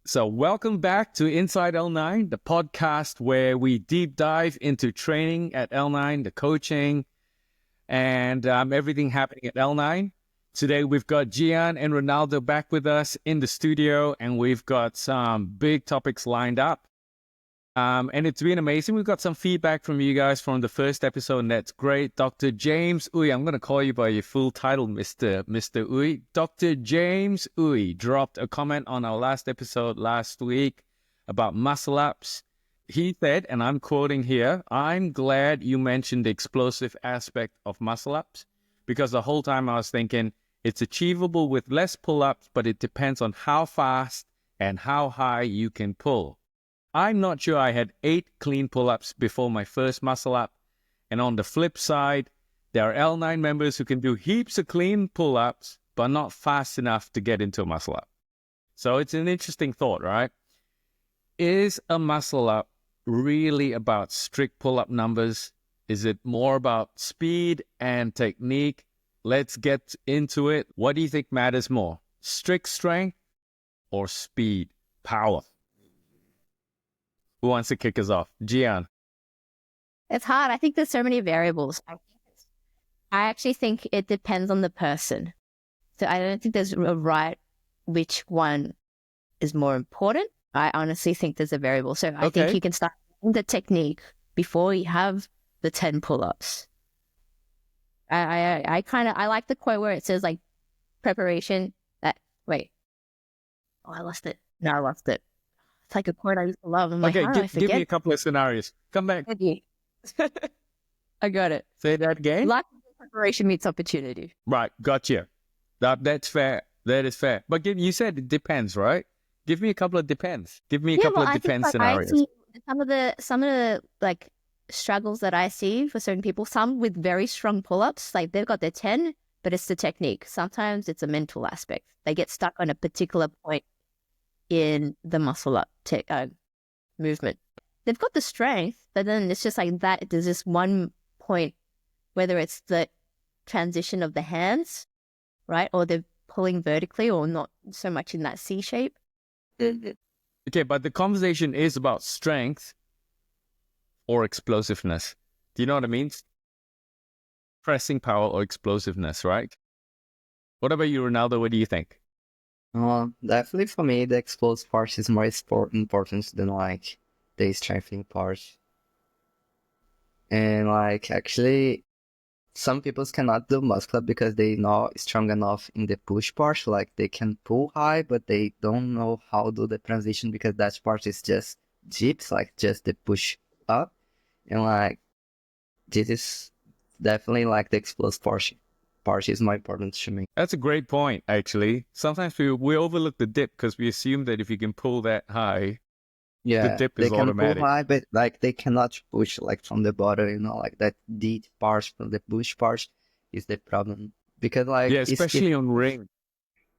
So welcome back to Inside L9, the podcast where we deep dive into training at L9, the coaching, and everything happening at L9. Today we've got Gian and Ronaldo back with us in the studio, and we've got some big topics lined up. And it's been amazing. We've got some feedback from you guys from the first episode, and that's great. Dr. James Uy, I'm going to call you by your full title, Mr. Uy. Dr. James Uy dropped a comment on our last episode last week about muscle ups. He said, and I'm quoting here, "I'm glad you mentioned the explosive aspect of muscle ups, because the whole time I was thinking it's achievable with less pull-ups, but it depends on how fast and how high you can pull. I'm not sure I had 8 clean pull-ups before my first muscle up. And on the flip side, there are L9 members who can do heaps of clean pull-ups, but not fast enough to get into a muscle up." So it's an interesting thought, right? Is a muscle up really about strict pull-up numbers? Is it more about speed and technique? Let's get into it. What do you think matters more? Strict strength or speed, power? Who wants to kick us off? Gian. It's hard. I think there's so many variables. I actually think it depends on the person. So I don't think there's a right which one is more important. I honestly think there's a variable. So I think you can start with the technique before you have the 10 pull-ups. I like the quote where it says like preparation. I lost it. No, I lost it. It's like a quote I used to love. I'm like, how do I forget? Give me a couple of scenarios. Come back. I got it. Say that again. Lack of preparation meets opportunity. Right, gotcha. That's fair. That is fair. But you said it depends, right? Give me a couple of depends. Give me a couple of depends scenarios. I see some of the like struggles that I see for certain people. Some with very strong pull-ups, like they've got their 10, but it's the technique. Sometimes it's a mental aspect. They get stuck on a particular point in the muscle up movement. They've got the strength, but then it's just like that. There's this one point, whether it's the transition of the hands, right? Or they're pulling vertically or not so much in that C shape. Okay, but the conversation is about strength or explosiveness. Do you know what I mean? Pressing power or explosiveness, right? What about you, Ronaldo? What do you think? Definitely for me, the explosive part is more important than like the strengthening part. And like actually, some people cannot do muscle up because they not strong enough in the push part. Like they can pull high, but they don't know how to do the transition because that part is just dips, like just the push up. And like this is definitely like the explosive part is more important to me. That's a great point, actually. Sometimes we overlook the dip because we assume that if you can pull that high, the dip is automatic. They can pull high, but like they cannot push like from the bottom, like that deep part from the push part is the problem. Because like especially on ring.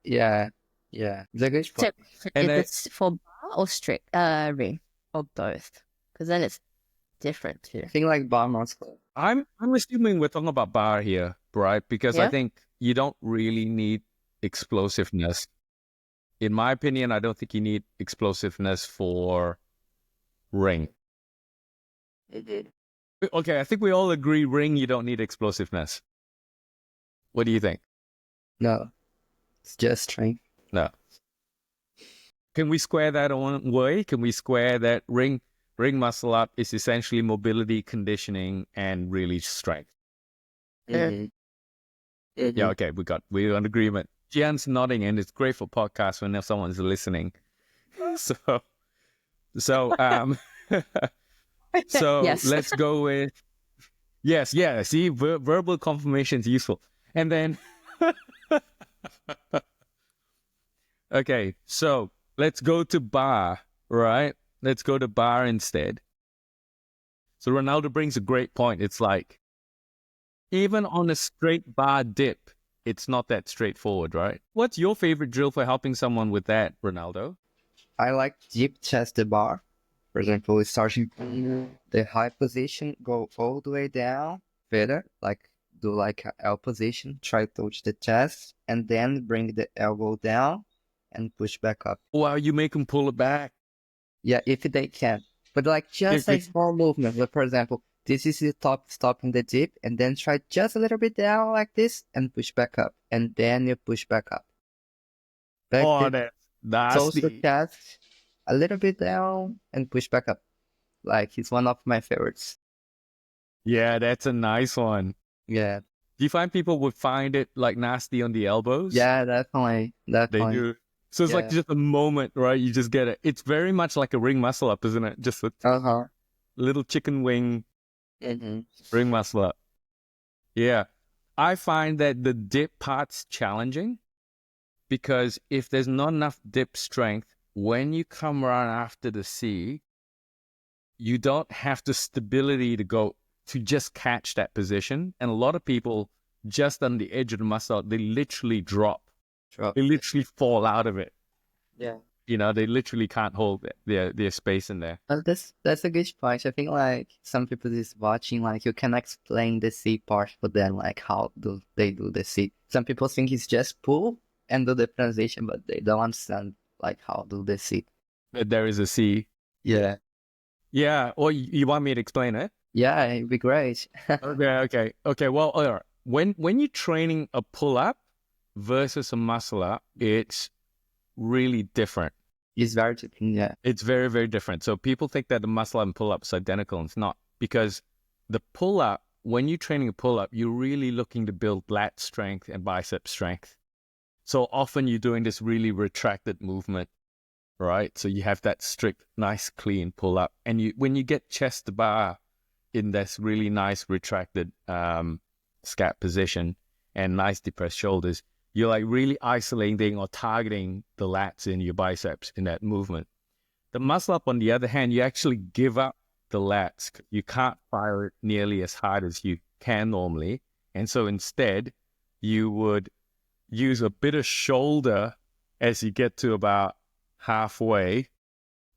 Yeah. It's a good point. So it's for bar or strict ring or both? Because then it's different too. I think like bar muscle. I'm assuming we're talking about bar here, right? Because I think you don't really need explosiveness. In my opinion, I don't think you need explosiveness for ring. Okay, I think we all agree ring, you don't need explosiveness. What do you think? No, it's just strength. No. Can we square that one way? Can we square that ring muscle up is essentially mobility, conditioning, and really strength? Mm-hmm. Yeah, okay, we're on agreement. Gian's nodding, and it's great for podcasts when someone's listening. So let's go with yes. See, verbal confirmation is useful, and then okay. So let's go to bar, right? Let's go to bar instead. So Ronaldo brings a great point. It's like even on a straight bar dip, it's not that straightforward, right? What's your favorite drill for helping someone with that, Ronaldo? I like deep chest bar. For example, starting from the high position, go all the way down, further, like do like a L position, try to touch the chest, and then bring the elbow down, and push back up. Wow, you make them pull it back. Yeah, if they can. But like just a small movement. Like, for example, this is the top stop in the dip, and then try just a little bit down like this and push back up. And then you push back up. Back dip, that's close the nasty. chest, a little bit down, and push back up. Like, it's one of my favorites. Yeah, that's a nice one. Yeah. Do you find people would find it like nasty on the elbows? Yeah, definitely. They Definitely. do. So it's like Yeah. just a moment, right? You just get it. It's very much like a ring muscle up, isn't it? Just a Uh-huh. little chicken wing Mm-hmm. ring muscle up. Yeah. I find that the dip part's challenging because if there's not enough dip strength, when you come around after the C, you don't have the stability to go to just catch that position. And a lot of people just on the edge of the muscle, they literally drop. Drop. They literally fall out of it. Yeah. You know, they literally can't hold their space in there. Well, that's a good point. I think like some people is watching, like you can explain the C part for them, like how do they do the C. Some people think it's just pull and do the transition, but they don't understand like how do the C. That there is a C. Yeah. Yeah. Or you want me to explain it? Yeah, it'd be great. Okay. Well, all right. When you're training a pull up versus a muscle up, it's really different. It's very different, yeah. It's very, very different. So people think that the muscle up and pull up is identical, and it's not, because the pull up, when you're training a pull up, you're really looking to build lat strength and bicep strength. So often you're doing this really retracted movement, right? So you have that strict, nice, clean pull up, and when you get chest to bar in this really nice retracted scat position and nice depressed shoulders, you're like really isolating or targeting the lats in your biceps in that movement. The muscle up, on the other hand, you actually give up the lats. You can't fire it nearly as hard as you can normally. And so instead, you would use a bit of shoulder as you get to about halfway,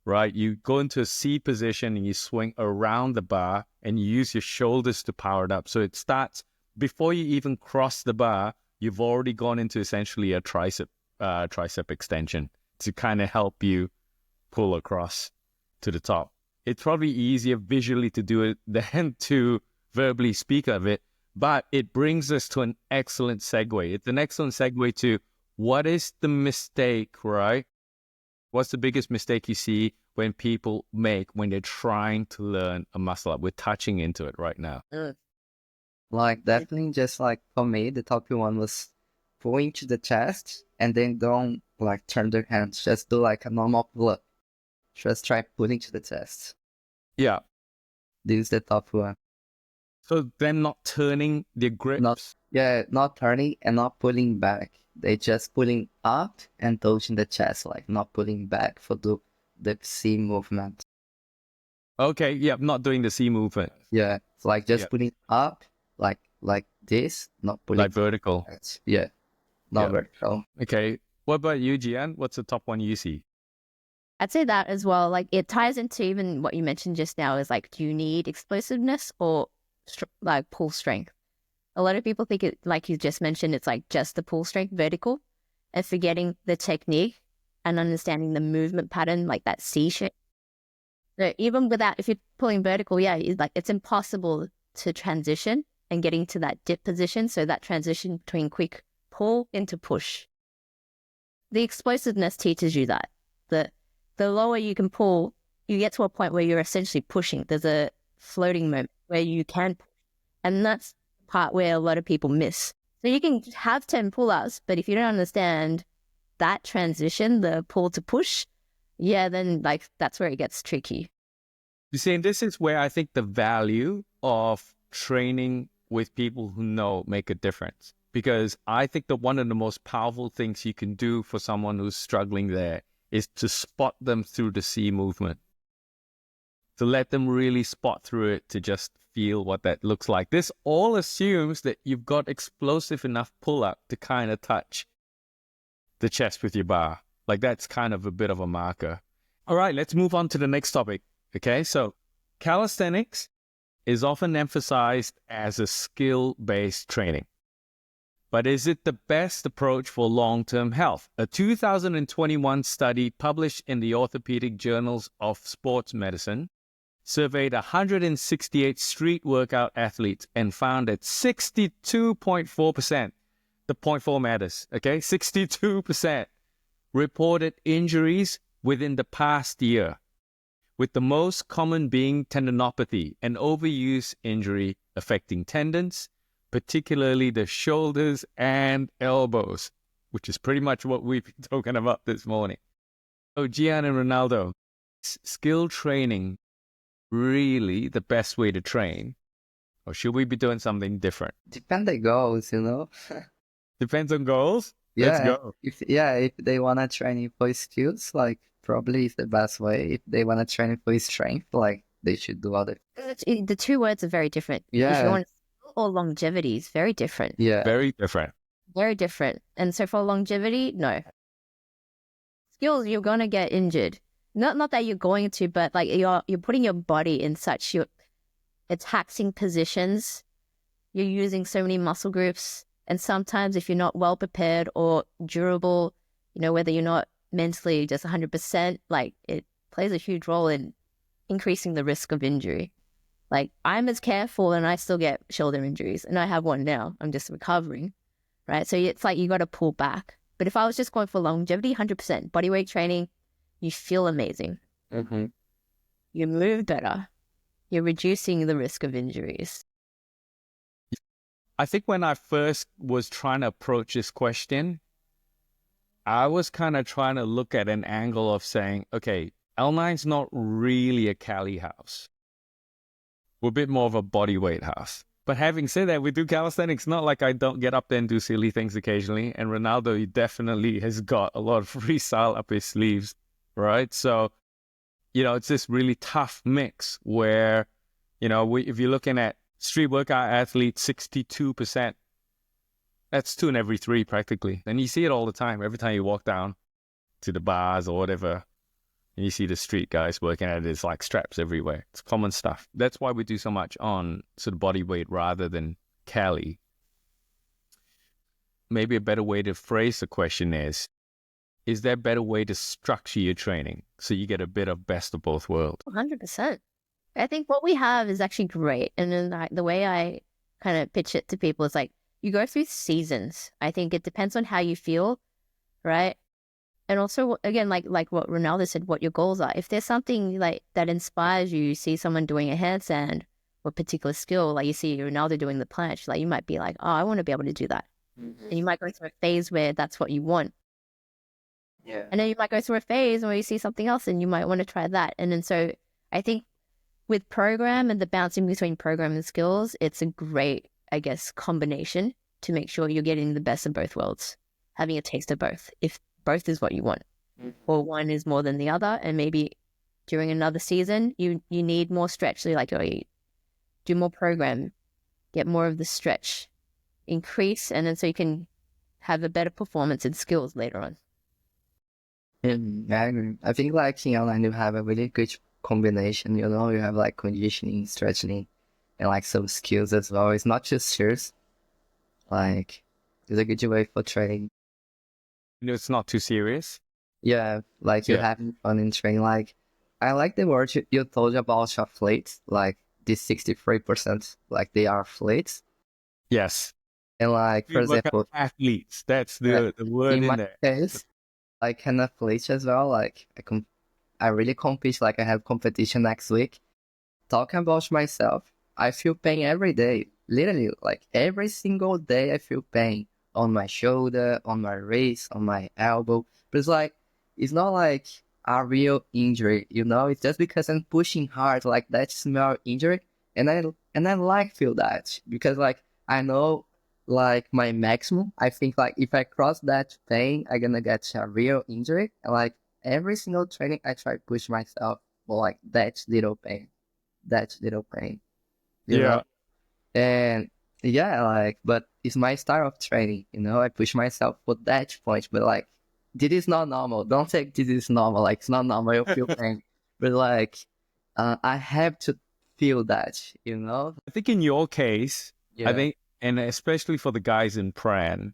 right? You go into a C position and you swing around the bar and you use your shoulders to power it up. So it starts before you even cross the bar. You've already gone into essentially a tricep extension to kind of help you pull across to the top. It's probably easier visually to do it than to verbally speak of it, but it brings us to an excellent segue. It's an excellent segue to what is the mistake, right? What's the biggest mistake you see when people make when they're trying to learn a muscle up? We're touching into it right now. Like, definitely just like for me, the top one was pulling to the chest and then don't like turn their hands. Just do like a normal pull up. Just try pulling to the chest. Yeah. This is the top one. So them not turning their grips. Not turning and not pulling back. They just pulling up and touching the chest, like not pulling back for the C movement. Okay, yeah, not doing the C movement. Yeah, it's like just pulling up, like this, not pulling like vertical. back. Yeah, not vertical. Okay, what about you, Gian? What's the top one you see? I'd say that as well. Like, it ties into even what you mentioned just now is like, do you need explosiveness or like pull strength? A lot of people think it, like you just mentioned, it's like just the pull strength vertical and forgetting the technique and understanding the movement pattern, like that C shape. So even without, if you're pulling vertical, it's impossible to transition and getting to that dip position. So that transition between quick pull into push. The explosiveness teaches you that. The lower you can pull, you get to a point where you're essentially pushing. There's a floating moment where you can push. And that's the part where a lot of people miss. So you can have 10 pull-ups, but if you don't understand that transition, the pull to push, then like that's where it gets tricky. You see, and this is where I think the value of training with people who know make a difference. Because I think that one of the most powerful things you can do for someone who's struggling there is to spot them through the C movement. To let them really spot through it, to just feel what that looks like. This all assumes that you've got explosive enough pull-up to kind of touch the chest with your bar. Like, that's kind of a bit of a marker. All right, let's move on to the next topic. Okay, so calisthenics is often emphasized as a skill-based training. But is it the best approach for long-term health? A 2021 study published in the Orthopedic Journals of Sports Medicine surveyed 168 street workout athletes and found that 62.4%, the 0.4 matters, okay? 62% reported injuries within the past year, with the most common being tendinopathy, an overuse injury affecting tendons, particularly the shoulders and elbows, which is pretty much what we've been talking about this morning. So Gian and Ronaldo, is skill training really the best way to train? Or should we be doing something different? Depend the goals, you know. Depends on goals. Let's go. If they wanna train for skills, like probably it's the best way. If they wanna train for strength, like they should do other. The two words are very different. If you Yeah, want or longevity is very different. yeah, Very different. Very different. And so for longevity, no. Skills, you're gonna get injured. Not that you're going to, but like you're putting your body in such it's taxing positions. You're using so many muscle groups, and sometimes if you're not well prepared or durable, you know, whether you're not mentally just 100%, like it plays a huge role in increasing the risk of injury. Like I'm as careful and I still get shoulder injuries, and I have one now. I'm just recovering, right? So it's like you got to pull back. But if I was just going for longevity, 100% bodyweight training, you feel amazing. mm-hmm. You move better. You're reducing the risk of injuries. I think when I first was trying to approach this question, I was kind of trying to look at an angle of saying, okay, L9's not really a Cali house. We're a bit more of a bodyweight house. But having said that, we do calisthenics. Not like I don't get up there and do silly things occasionally. And Ronaldo, he definitely has got a lot of freestyle up his sleeves, right? So, you know, it's this really tough mix where, you know, if you're looking at street workout athletes, 62%, that's 2 in every 3 practically. And you see it all the time. Every time you walk down to the bars or whatever, and you see the street guys working at it, it's like straps everywhere. It's common stuff. That's why we do so much on sort of body weight rather than Cali. Maybe a better way to phrase the question is there a better way to structure your training so you get a bit of best of both worlds? 100%. I think what we have is actually great. And then the way I kind of pitch it to people is like, you go through seasons. I think it depends on how you feel, right? And also, again, like what Ronaldo said, what your goals are. If there's something like that inspires you, you see someone doing a handstand or a particular skill, like you see Ronaldo doing the planche, like you might be like, oh, I want to be able to do that. Mm-hmm. And you might go through a phase where that's what you want. Yeah. And then you might go through a phase where you see something else and you might want to try that. And then so I think with program and the bouncing between program and skills, it's a great, I guess, combination to make sure you're getting the best of both worlds, having a taste of both, if both is what you want, or one is more than the other. And maybe during another season, you need more stretch. So you're like, oh, you do more program, get more of the stretch, increase, and then so you can have a better performance in skills later on. I agree. I think like in online you have a really good combination, you know, you have like conditioning, stretching, and like some skills as well. It's not just cheers. Like it's a good way for training. You know, it's not too serious. Yeah, like you're Yeah. having fun in training. Like I like the word you told about athletes, like this 63%, like they are athletes. Yes. And like for Street workout example, athletes. That's the word in in my there. case, like an athlete as well, like I really compete, like I have competition next week. Talking about myself, I feel pain every day. Literally, like every single day I feel pain on my shoulder, on my wrist, on my elbow. But it's like, it's not like a real injury, you know? It's just because I'm pushing hard, like that's small injury. And I like feel that because like I know like my maximum. I think like if I cross that pain, I'm gonna get a real injury. And like every single training, I try to push myself for like that little pain, you Yeah. know? And yeah, like, but it's my style of training, you know? I push myself for that point, but like, this is not normal. Don't take this is normal. Like, it's not normal. You feel pain, but like, I have to feel that, you know? I think in your case, Yeah. I think and especially for the guys in Pran,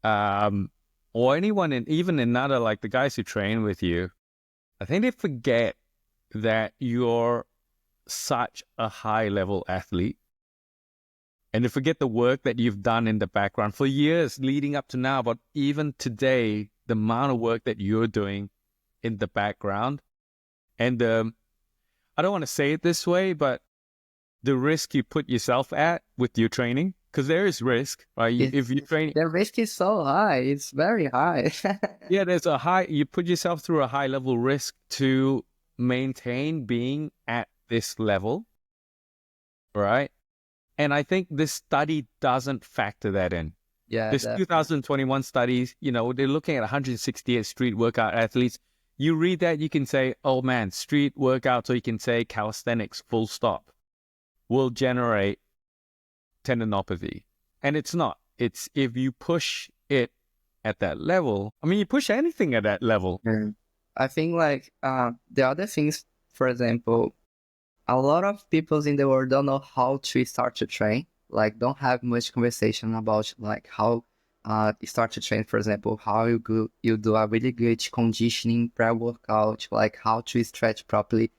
or anyone even another, like the guys who train with you, I think they forget that you're such a high level athlete, and they forget the work that you've done in the background for years leading up to now, but even today, the amount of work that you're doing in the background, and I don't want to say it this way, but the risk you put yourself at with your training, because there is risk, right? If you train, the risk is so high. It's very high. yeah, you put yourself through a high level risk to maintain being at this level, right? And I think this study doesn't factor that in. Yeah, This 2021 studies, they're looking at 168 street workout athletes. You read that, you can say, oh man, street workouts, or you can say calisthenics, full stop, will generate tendinopathy. And it's not. It's if you push it at that level. I mean, you push anything at that level. I think like the other things, for example, a lot of people in the world don't know how to start to train. Like, don't have much conversation about like how you start to train. For example, how you do a really good conditioning pre-workout, like how to stretch properly.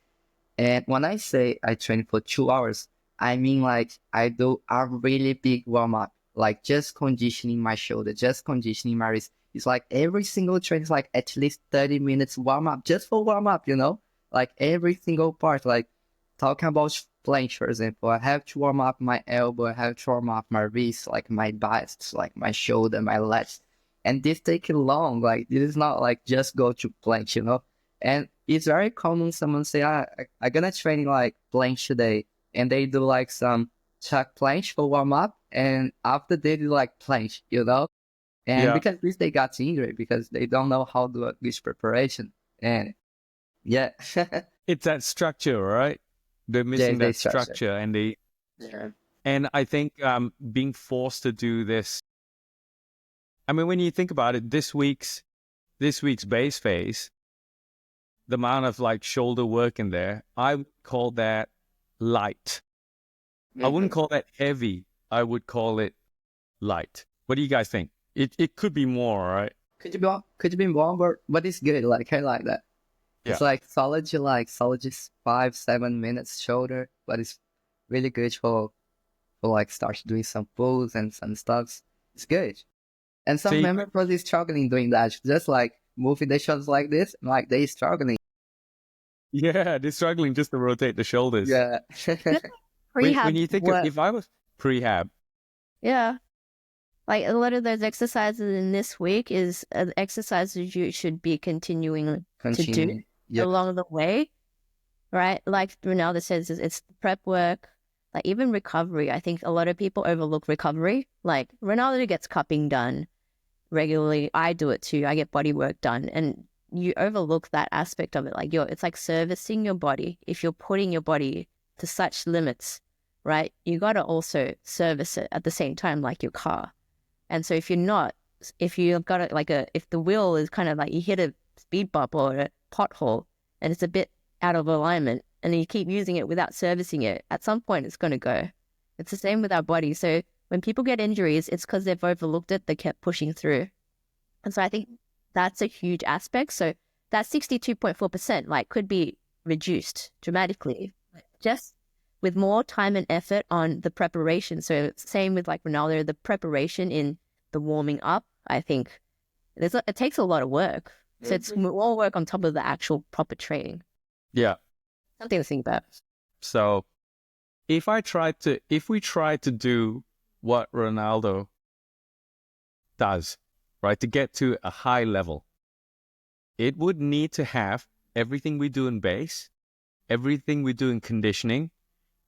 And when I say I train for 2 hours, I mean like I do a really big warm up, like just conditioning my shoulder, just conditioning my wrist. It's like every single train is like at least 30 minutes warm up, just for warm up, like every single part. Like talking about planche, for example, I have to warm up my elbow, I have to warm up my wrist, like my biceps, like my shoulder, my legs. And this takes long. Like this is not like just go to planche, And it's very common someone say, I'm gonna train like planche today. And they do like some chuck planche for warm up. And after they do like planche, And because this they got injured because they don't know how to do a good preparation. And yeah. It's that structure, right? They're missing that structure. And I think being forced to do this, I mean, when you think about it, this week's base phase, the amount of like shoulder work in there, I would call that light. I wouldn't call that heavy. I would call it light. What do you guys think? It could be more, right? Could be more, but it's good. Like I like that. It's like solid 5-7 minutes shoulder, but it's really good for like start doing some pulls and some stuff. It's good. And some members probably struggling doing that, just like moving the shoulders like this, like they struggling. Yeah, they're struggling just to rotate the shoulders. Yeah. when you think of, if I was prehab. Yeah. Like a lot of those exercises in this week is exercises you should be continuing to do along the way, right? Like Ronaldo says, it's prep work, like even recovery. I think a lot of people overlook recovery. Like Ronaldo gets cupping done regularly. I do it too. I get body work done, and you overlook that aspect of it. Like it's like servicing your body. If you're putting your body to such limits, right, you got to also service it at the same time, like your car. And so if you've got if the wheel is kind of like you hit a speed bump or a pothole and it's a bit out of alignment and you keep using it without servicing it, at some point it's going to go. It's the same with our body. So when people get injuries, it's because they've overlooked it. They kept pushing through. And so I think that's a huge aspect. So that 62.4% like could be reduced dramatically just with more time and effort on the preparation. So same with like Ronaldo, the preparation in the warming up, I think it takes a lot of work. So it's more work on top of the actual proper training. Yeah. Something to think about. So if we try to do what Ronaldo does, right, to get to a high level, it would need to have everything we do in base, everything we do in conditioning,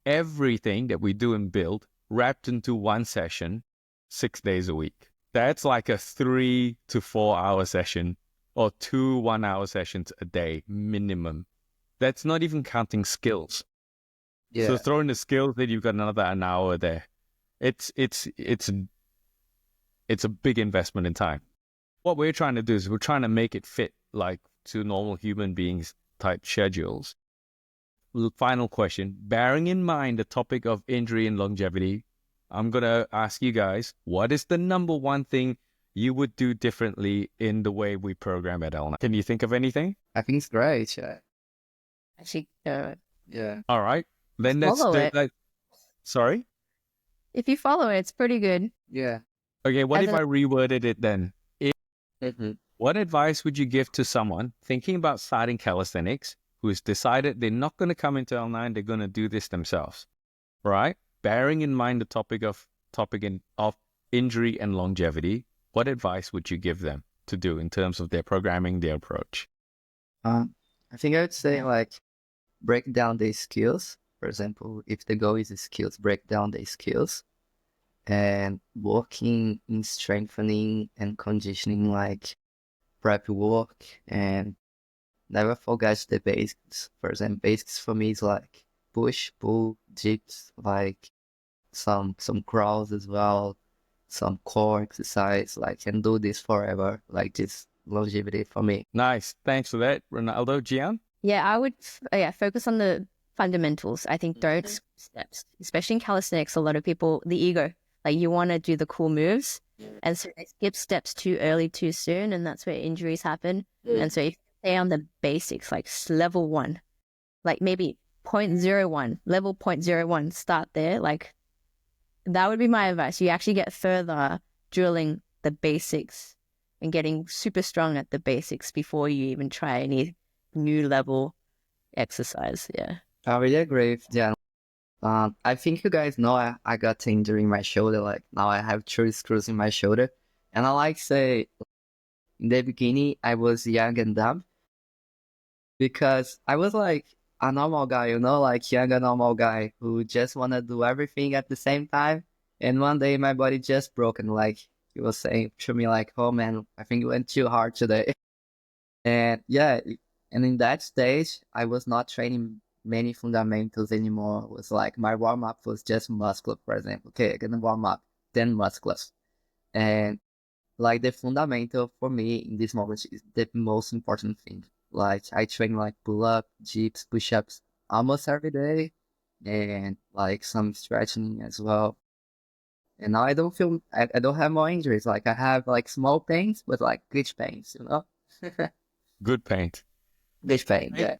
everything that we do in build wrapped into one session 6 days a week. That's like a 3 to 4 hour session or 2 1-hour sessions a day minimum. That's not even counting skills. Yeah. So throw in the skills, then you've got an hour there. It's a big investment in time. What we're trying to do is we're trying to make it fit like to normal human beings type schedules. Final question, bearing in mind the topic of injury and longevity, I'm going to ask you guys, what is the number one thing you would do differently in the way we program at L9? Can you think of anything? I think it's great. Yeah. Actually, Yeah. All right. Then let's follow do it. like, sorry? If you follow it, it's pretty good. Yeah. Okay, what As if in- I reworded it then? Mm-hmm. What advice would you give to someone thinking about starting calisthenics who's decided they're not going to come into L9, they're going to do this themselves, right? Bearing in mind the topic of injury and longevity, what advice would you give them to do in terms of their programming, their approach? I think I would say like break down the skills. For example, if the goal is skills, break down the skills and working in strengthening and conditioning like prep work and never forget the basics. For example, basics for me is like push, pull, dips, like some crawls as well, some core exercise, like can do this forever, like this longevity for me. Nice. Thanks for that, Ronaldo. Gian? Yeah, I would focus on the fundamentals. I think don't skip steps, especially in calisthenics. A lot of people, the ego, like you want to do the cool moves, and so they skip steps too early, too soon, and that's where injuries happen. And so if you stay on the basics, like level 1, like maybe 0.01, level 0.01, start there. Like that would be my advice. You actually get further drilling the basics and getting super strong at the basics before you even try any new level exercise. Yeah. I really agree with Jan. I think you guys know I got injury in my shoulder. Like now I have 3 screws in my shoulder. And I like say in the beginning I was young and dumb because I was like a normal guy, you know, like young and normal guy who just wanna do everything at the same time. And one day my body just broke and like he was saying to me like, oh man, I think you went too hard today. And yeah, and in that stage I was not training many fundamentals anymore. It was like my warm up was just muscular, for example. Okay, I'm gonna warm up, then muscular. And like the fundamental for me in this moment is the most important thing. Like I train like pull up, dips, push ups almost every day and like some stretching as well. And now I don't have more injuries. Like I have like small pains, but like glitch pains, you know? Good paint. Glitch pain, yeah.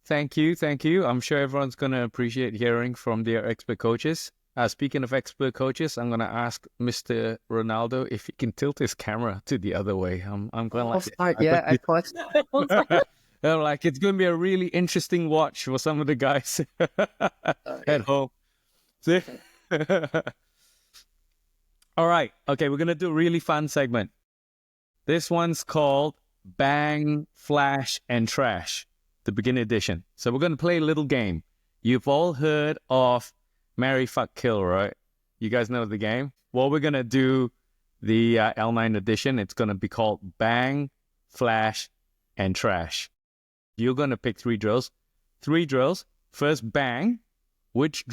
Thank you. Thank you. I'm sure everyone's going to appreciate hearing from their expert coaches. Speaking of expert coaches, I'm going to ask Mr. Ronaldo if he can tilt his camera to the other way. I'm going like, I thought. I'm like, it's going to be a really interesting watch for some of the guys at home. See? All right. Okay, we're going to do a really fun segment. This one's called Bang, Flash, and Trash, the beginner edition. So we're going to play a little game. You've all heard of Marry, Fuck, Kill, right? You guys know the game? Well, we're going to do the L9 edition. It's going to be called Bang, Flash, and Trash. You're going to pick 3 drills. 3 drills. First, bang. Which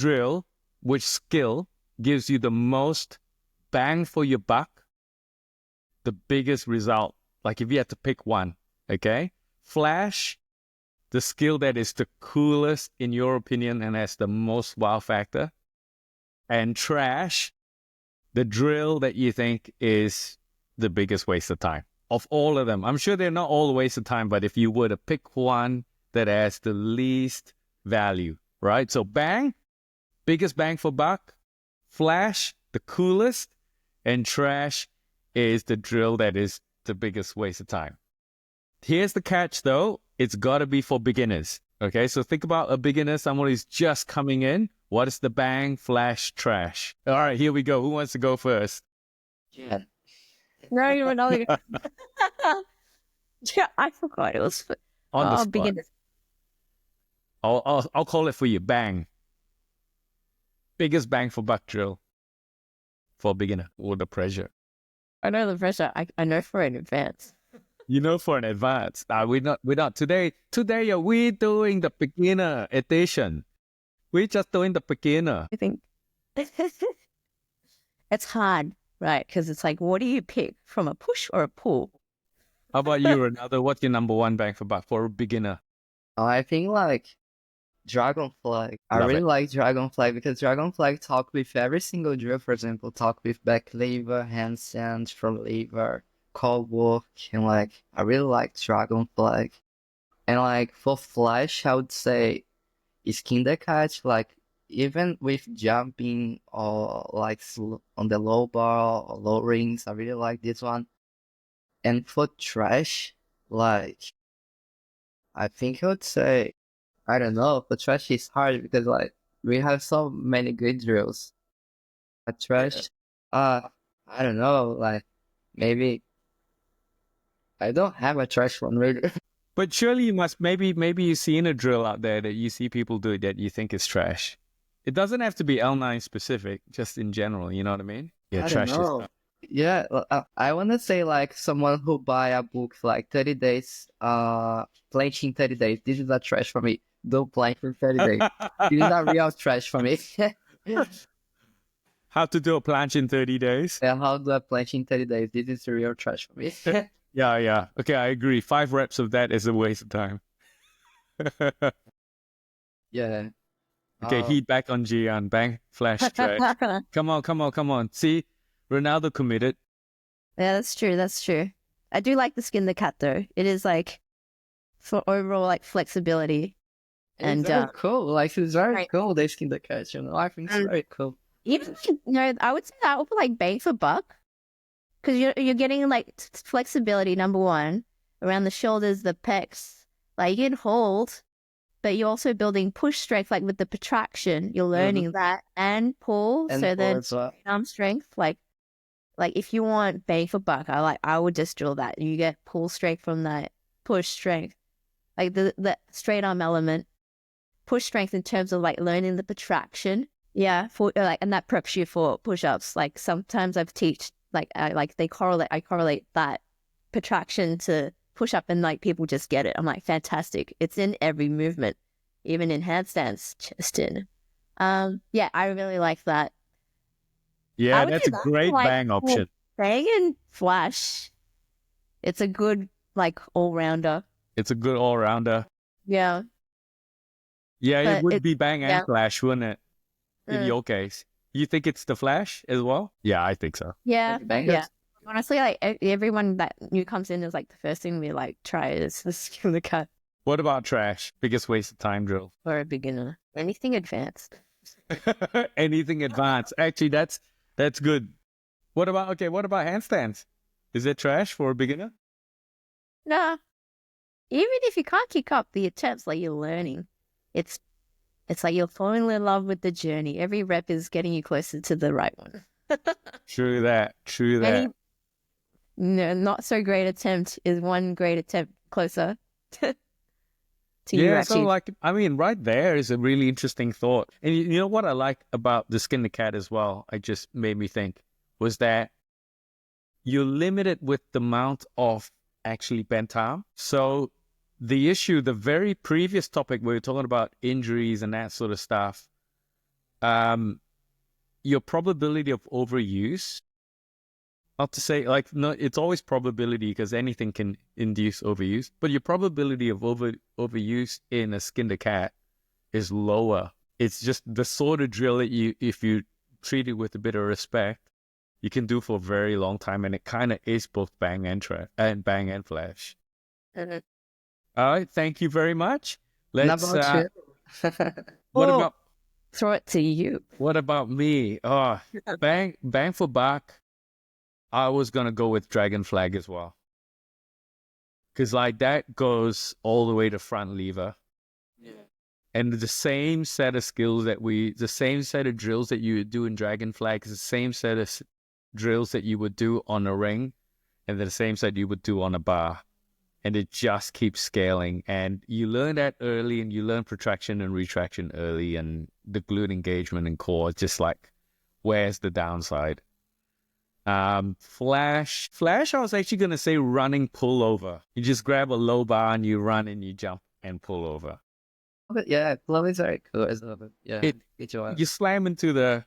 skill gives you the most bang for your buck? The biggest result. Like if you had to pick one, okay? Flash, the skill that is the coolest in your opinion and has the most wow factor. And trash, the drill that you think is the biggest waste of time. Of all of them, I'm sure they're not all a waste of time, but if you were to pick one that has the least value, right? So bang, biggest bang for buck. Flash, the coolest. And trash is the drill that is the biggest waste of time. Here's the catch though. It's got to be for beginners. Okay, so think about a beginner, someone who's just coming in. What is the bang, flash, trash? All right, here we go. Who wants to go first? Yeah. No, you were not. Yeah, I forgot it was On the spot. beginners. I'll call it for you. Bang. Biggest bang for buck drill for a beginner or the pressure. I know the pressure. I know for an advance. You know, for an advance. We're not today. Today we're doing the beginner edition. We're just doing the beginner. I think it's hard, right? Because it's like, what do you pick from a push or a pull? How about you, Ronaldo? What's your number one bang for buck for a beginner? I think like Dragon flag. I Love really it. like dragon flag because dragon flag talk with every single drill. For example, talk with back lever, handstand, front lever, core work, and like I really like dragon flag. And like for flash, I would say skin the catch. Like even with jumping or like on the low bar or low rings, I really like this one. And for trash, like I think I would say I don't know. For trash is hard because like we have so many good drills. But trash, I don't know. Like maybe I don't have a trash one really. But surely you must, maybe you've seen a drill out there that you see people do that you think is trash. It doesn't have to be L9 specific, just in general, you know what I mean? Yeah, I don't trash is know. Yeah, well, I wanna say like someone who buy a book like 30 days, plank in 30 days. This is a trash for me. Don't plank for 30 days. This is a real trash for me. How to do a planche in 30 days? Yeah, how do I plank in 30 days? This is a real trash for me. Yeah. Okay, I agree. 5 reps of that is a waste of time. Yeah. Okay, heat back on Gian. Bang, flash, trash. Come on. See, Ronaldo committed. Yeah, that's true. That's true. I do like the skin the cat though. It is like for overall like flexibility and It's very cool. Like it's very right. cool. They skin the catch. I think it's very cool. Even I would say that would be like bang for buck because you're getting like flexibility number one around the shoulders, the pecs. Like you can hold, but you're also building push strength. Like with the protraction, you're learning that and pull. And so then as well. arm strength, like if you want bang for buck, I would just drill that. You get pull strength from that, push strength, like the straight arm element, push strength in terms of like learning the protraction. Yeah, for like, and that preps you for push ups. Like sometimes I've teach like I correlate that protraction to push up, and like people just get it. I'm like, fantastic! It's in every movement, even in handstands, chest in. Yeah, I really like that. Yeah, that's a great Like bang option. bang and flash. It's a good like all rounder. It's a good all-rounder. Yeah, Yeah, it but would be bang and flash, wouldn't it? In mm, your case. You think it's the flash as well? Yeah, I think so. yeah, Bangers. yeah. Honestly, like everyone that new comes in is like the first thing we like try is the skin the cut What about trash? Biggest waste of time drill. for a beginner. Anything advanced. Anything advanced. Actually, that's good. What about handstands? Is it trash for a beginner? Nah, even if you can't kick up the attempts, like you're learning, it's like you're falling in love with the journey. Every rep is getting you closer to the right one. True that. Any not so great attempt is one great attempt closer to you Yeah, actually. so like, I mean, right there is a really interesting thought. And you know what I like about the skin the cat as well, it just made me think, was that you're limited with the amount of actually bent arm. So the very previous topic we were talking about injuries and that sort of stuff, your probability of overuse, not to say like, no, it's always probability because anything can induce overuse, but your probability of overuse in a skin the cat is lower. It's just the sort of drill that if you treat it with a bit of respect, you can do for a very long time, and it kind of is both bang and bang and flash. Mhm. All right, thank you very much. Let's. About you. What Throw it to you. about me? Oh, bang for buck. I was gonna go with dragon flag as well, because like that goes all the way to front lever. Yeah. And the same set of skills the same set of drills that you would do in dragon flag is the same set of drills that you would do on a ring, and the same set you would do on a bar. And it just keeps scaling. And you learn that early, and you learn protraction and retraction early, and the glute engagement and core. It's just like, where's the downside? Flash, I was actually going to say running pullover. You just grab a low bar and you run and you jump and pull over. But yeah, flow is very cool as well. But yeah, You slam into the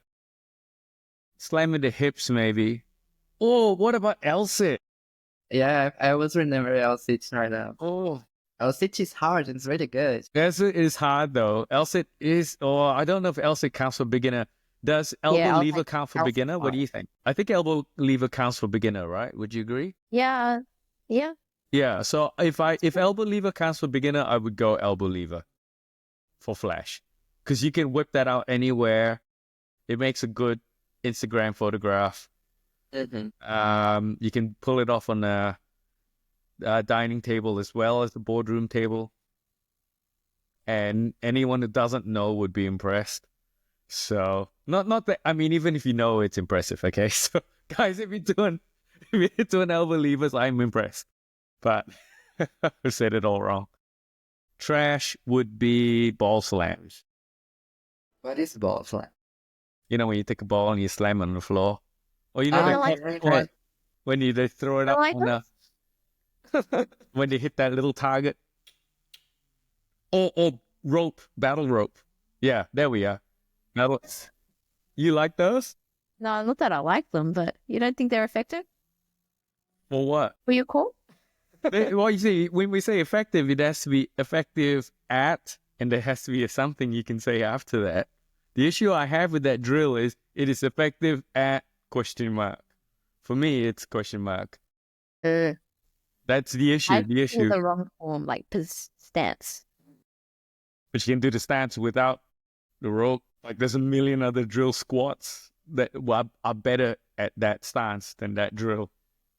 hips maybe. Oh, what about L-sit? Yeah, I was remembering L6 right now. Oh, LCT is hard. It's really good. LSIT is hard though. LSIT is, or I don't know if LSIT counts for beginner. Does elbow I'll lever take count for L beginner? What do you think? I think elbow lever counts for beginner, right? Would you agree? Yeah. Yeah. Yeah. So if elbow lever counts for beginner, I would go elbow lever for flash, because you can whip that out anywhere. It makes a good Instagram photograph. You can pull it off on a dining table as well as the boardroom table, and anyone who doesn't know would be impressed. So not that, I mean, even if you know, it's impressive. Okay, so guys, if you're doing elbow levers, I'm impressed. But I said it all wrong. Trash would be ball slams. What is ball slam? You know, when you take a ball and you slam it on the floor, or you I know don't like right. when they throw it don't up like on the when they hit that little target. Or rope, battle rope. Yeah, there we are. Battle. You like those? No, not that I like them, but you don't think they're effective? For what? Were you cool? Well, you see, when we say effective, it has to be effective at, and there has to be something you can say after that. The issue I have with that drill is it is effective at question mark. For me, it's question mark. That's the issue. I The feel issue. the wrong form, like stance. But you can do the stance without the rope. Like there's a million other drill squats that are better at that stance than that drill.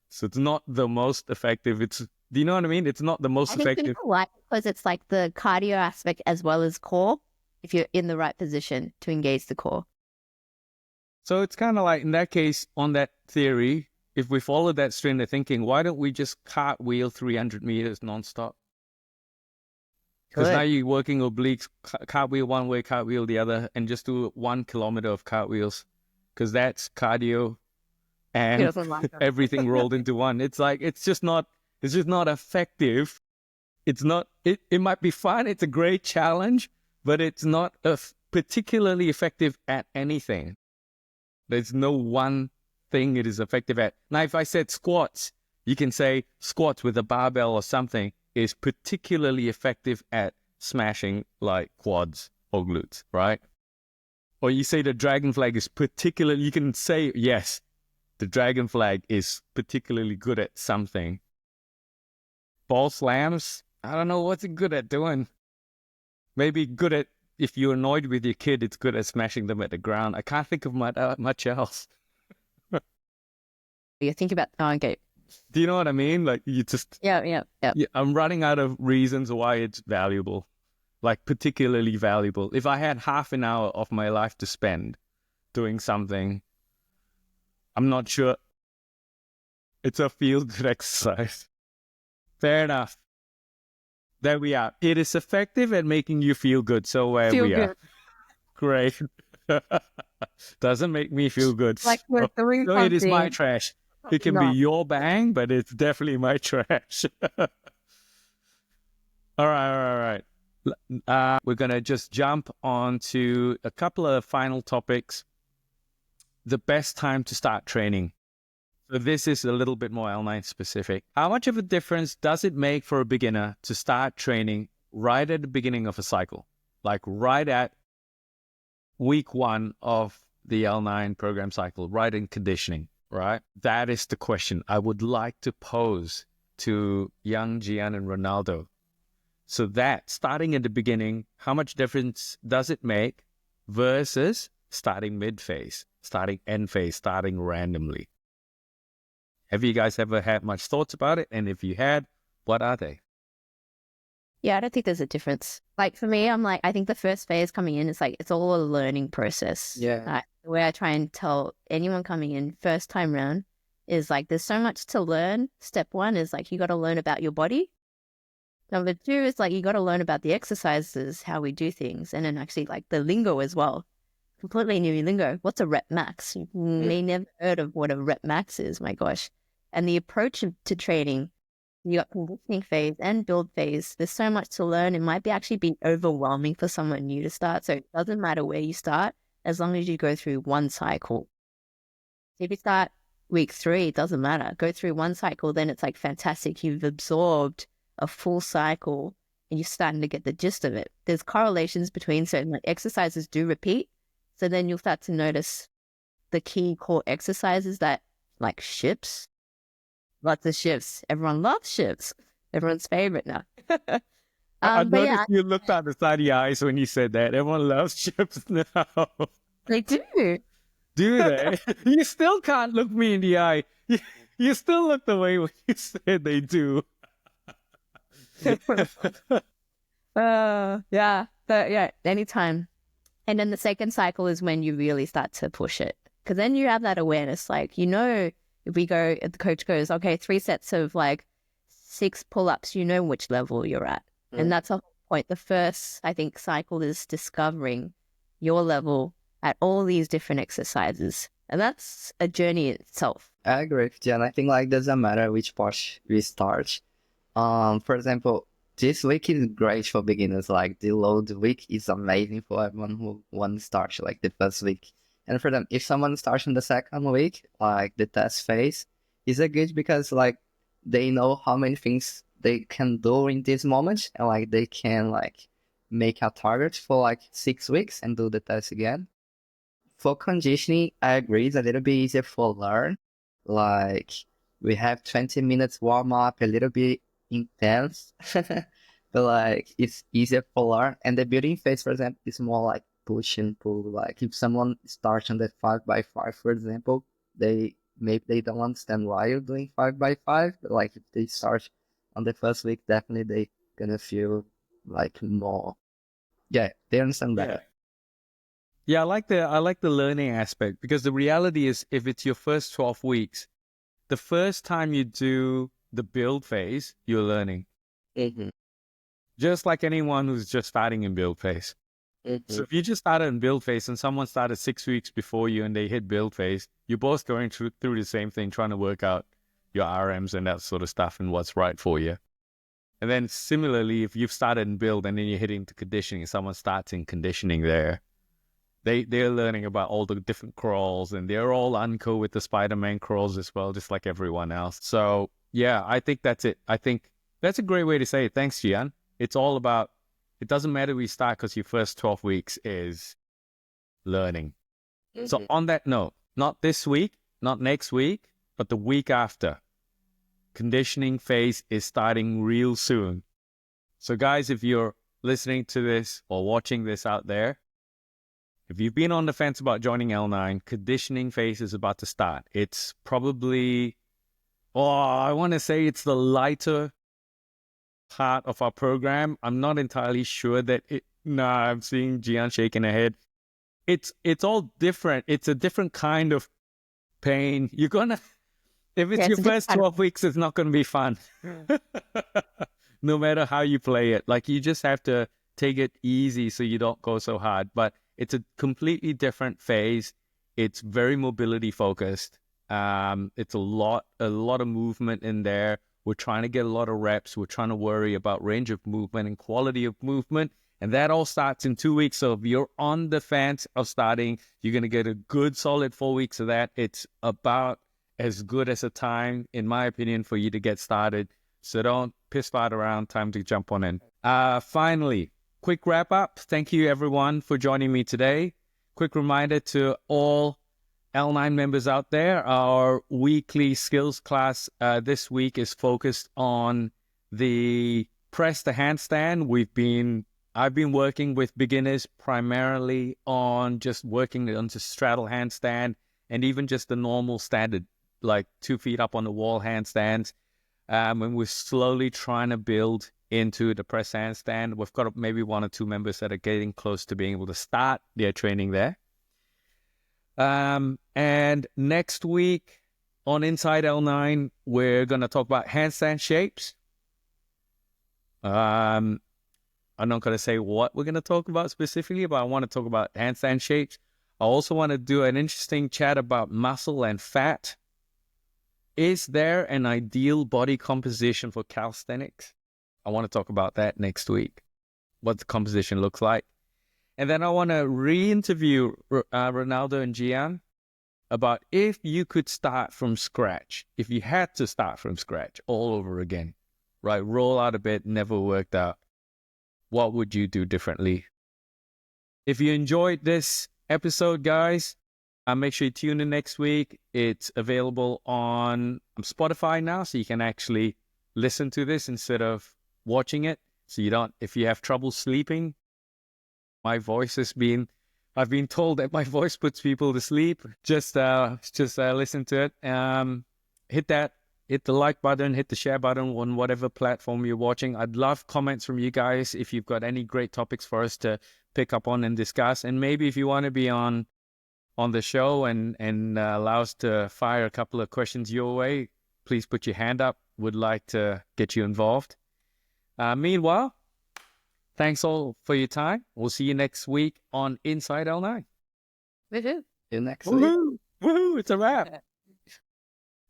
So it's not the most effective. Do you know what I mean? It's not the most I think effective. people like it because it's like the cardio aspect as well as core, if you're in the right position to engage the core. So it's kind of like, in that case, on that theory, if we follow that strain of thinking, why don't we just cartwheel 300 meters nonstop? Because now you're working obliques, cartwheel one way, cartwheel the other, and just do 1 kilometer of cartwheels, because that's cardio and everything rolled into one. It's like, it's just not effective. It's not, it might be fun. It's a great challenge, but it's not particularly effective at anything. There's no one thing it is effective at. Now, if I said squats, you can say squats with a barbell or something is particularly effective at smashing like quads or glutes, right? Or you say the dragon flag is particularly, you can say, yes, the dragon flag is particularly good at something. Ball slams, I don't know what's it good at doing. Maybe good at, if you're annoyed with your kid, it's good at smashing them at the ground. I can't think of much else. You think about, okay. Do you know what I mean? Like, you just... Yeah. I'm running out of reasons why it's valuable. Like, particularly valuable. If I had half an hour of my life to spend doing something, I'm not sure it's a feel-good exercise. Fair enough. There we are. It is effective at making you feel good. So we are. Great. Doesn't make me feel good. Like we're doing so it is my trash. It can be your bang, but it's definitely my trash. All right. We're going to just jump on to a couple of final topics. The best time to start training. So this is a little bit more L9 specific. How much of a difference does it make for a beginner to start training right at the beginning of a cycle? Like right at week 1 of the L9 program cycle, right in conditioning, right? That is the question I would like to pose to young Gian and Ronaldo. So that, starting at the beginning, how much difference does it make versus starting mid-phase, starting end phase, starting randomly? Have you guys ever had much thoughts about it? And if you had, what are they? Yeah, I don't think there's a difference. Like for me, I'm like, I think the first phase coming in is like, it's all a learning process. Yeah. The way I try and tell anyone coming in first time round is like, there's so much to learn. Step 1 is like, you got to learn about your body. Number 2 is like, you got to learn about the exercises, how we do things. And then actually like the lingo as well. Completely new lingo. What's a rep max? You may never heard of what a rep max is. My gosh. And the approach to training, you got conditioning phase and build phase. There's so much to learn. It might actually be overwhelming for someone new to start. So it doesn't matter where you start, as long as you go through one cycle. If you start week 3, it doesn't matter. Go through one cycle, then it's like fantastic. You've absorbed a full cycle and you're starting to get the gist of it. There's correlations between certain like exercises do repeat. So then you'll start to notice the key core exercises that like ships, lots of shifts. Everyone loves shifts. Everyone's favorite now. I But yeah, noticed you looked out the side of your eyes when you said that. Everyone loves chips now. they do. Do they? You still can't look me in the eye. You still look the way when you said they do. Yeah. But yeah, anytime. And then the second cycle is when you really start to push it. Because then you have that awareness. Like, if the coach goes, okay, 3 sets of like 6 pull-ups, you know which level you're at. And that's the whole point. The first, I think, cycle is discovering your level at all these different exercises. And that's a journey itself. I agree with you, and I think like doesn't matter which part we start. For example, this week is great for beginners. Like the load week is amazing for everyone who wants to start like the first week. And for them, if someone starts in the second week, like the test phase, is a good because like they know how many things they can do in this moment, and like they can like make a target for like 6 weeks and do the test again. For conditioning, I agree, it's a little bit easier for learn. Like we have 20 minutes warm up, a little bit intense, but like it's easier for learn. And the building phase, for example, is more like push and pull. Like if someone starts on the 5x5, for example, maybe they don't understand why you're doing 5x5, but like if they start on the first week, definitely they gonna feel like more. Yeah, they understand better. Yeah, I like the learning aspect, because the reality is if it's your first 12 weeks, the first time you do the build phase, you're learning. Mm-hmm. Just like anyone who's just starting in build phase. Mm-hmm. So if you just started in build phase and someone started 6 weeks before you and they hit build phase, you're both going through the same thing, trying to work out your RMs and that sort of stuff and what's right for you. And then similarly, if you've started in build and then you're hitting to conditioning, someone starts in conditioning there, they're learning about all the different crawls, and they're all unco with the Spider-Man crawls as well, just like everyone else. So yeah, I think that's it. I think that's a great way to say it. Thanks, Gian. It's all about, it doesn't matter where you start, because your first 12 weeks is learning. Mm-hmm. So on that note, not this week, not next week, but the week after, conditioning phase is starting real soon. So guys, if you're listening to this or watching this out there, if you've been on the fence about joining L9, conditioning phase is about to start. It's probably, I want to say it's the lighter part of our program. I'm not entirely sure that I'm seeing Gian shaking her head. It's all different. It's a different kind of pain. If it's your first 12 weeks, it's not going to be fun. No matter how you play it. Like, you just have to take it easy so you don't go so hard. But it's a completely different phase. It's very mobility focused. It's a lot of movement in there. We're trying to get a lot of reps. We're trying to worry about range of movement and quality of movement. And that all starts in 2 weeks. So if you're on the fence of starting, you're going to get a good solid 4 weeks of that. It's about as good as a time, in my opinion, for you to get started. So don't piss fart around. Time to jump on in. Finally, quick wrap up. Thank you, everyone, for joining me today. Quick reminder to all L9 members out there, our weekly skills class this week is focused on the press to handstand. I've been working with beginners primarily on just working on the straddle handstand and even just the normal standard, like 2 feet up on the wall handstands. And we're slowly trying to build into the press handstand. We've got maybe 1 or 2 members that are getting close to being able to start their training there. And next week on Inside L9, we're going to talk about handstand shapes. I'm not going to say what we're going to talk about specifically, but I want to talk about handstand shapes. I also want to do an interesting chat about muscle and fat. Is there an ideal body composition for calisthenics? I want to talk about that next week, what the composition looks like. And then I want to re-interview Ronaldo and Gian about if you could start from scratch, if you had to start from scratch all over again, right? Roll out of bed, never worked out. What would you do differently? If you enjoyed this episode, guys, make sure you tune in next week. It's available on Spotify now, so you can actually listen to this instead of watching it. So you don't, if you have trouble sleeping, my voice has been, I've been told that my voice puts people to sleep. Just listen to it. Hit the like button, hit the share button on whatever platform you're watching. I'd love comments from you guys if you've got any great topics for us to pick up on and discuss. And maybe if you want to be on the show and allow us to fire a couple of questions your way, please put your hand up. Would like to get you involved. Meanwhile, thanks all for your time. We'll see you next week on Inside L9. Woohoo. See you next week. Woohoo! Woohoo! It's a wrap.